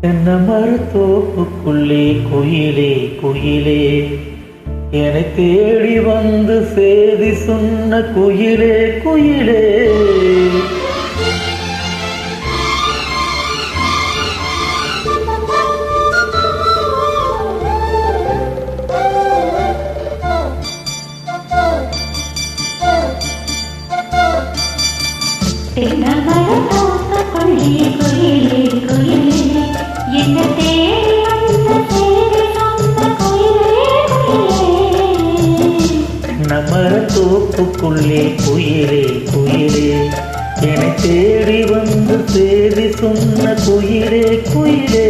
என்ன மருத்தோப்புக்குள்ளே குயிலே குயிலே என்னை தேடி வந்து சேதி சொன்ன குயிலே குயிலே தோப்புக்குள்ளே குயிலே குயிலே என்னை தேடி வந்து சேதி சொன்ன குயிலே குயிலே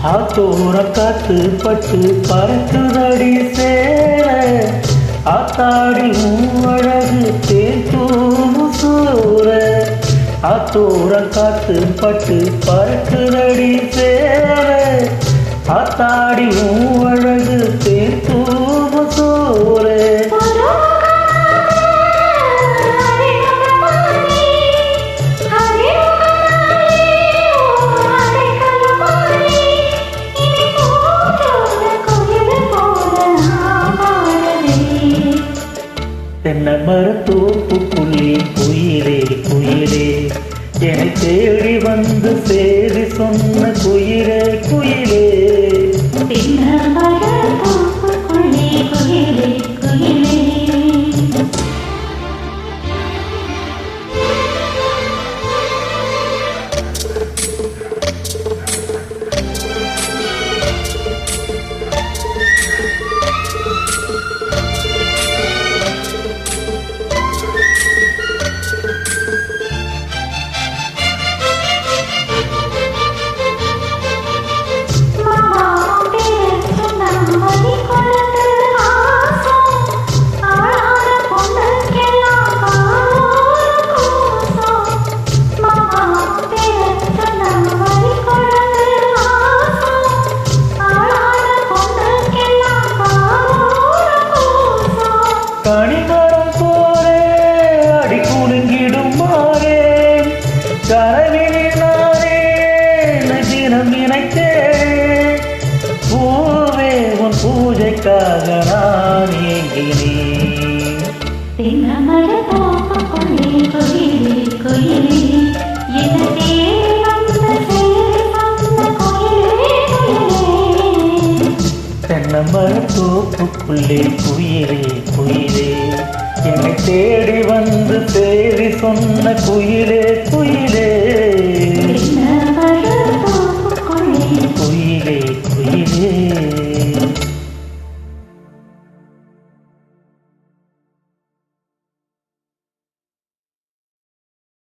ஆத்தோர காத்து பட்டு பறக்குதடி சேர ஆத்தாடி அழகு தேன் தூமு சூற ஆத்தோர காத்து பட்டு பறக்குதடி சேர ஆத்தாடி அழகு தேன் தூமு சூற தென்னை மரத்தோப்புக்குள்ளே குயிலே குயிலே என்னை தேடி வந்து சேதி சொன்ன குயிலே குயிலே கணிமரம் போரே அடி குலுங்கிடும் மாறே கரவினாரே தினம் நினைத்தே பூவே உன் பூஜைக்காக நான் ஏங்கினேன் தென்னை மரத்தோப்புக்குள்ளே குயிலே குயிலே என்னை தேடி வந்து சேதி சொன்ன குயிலே குயிலே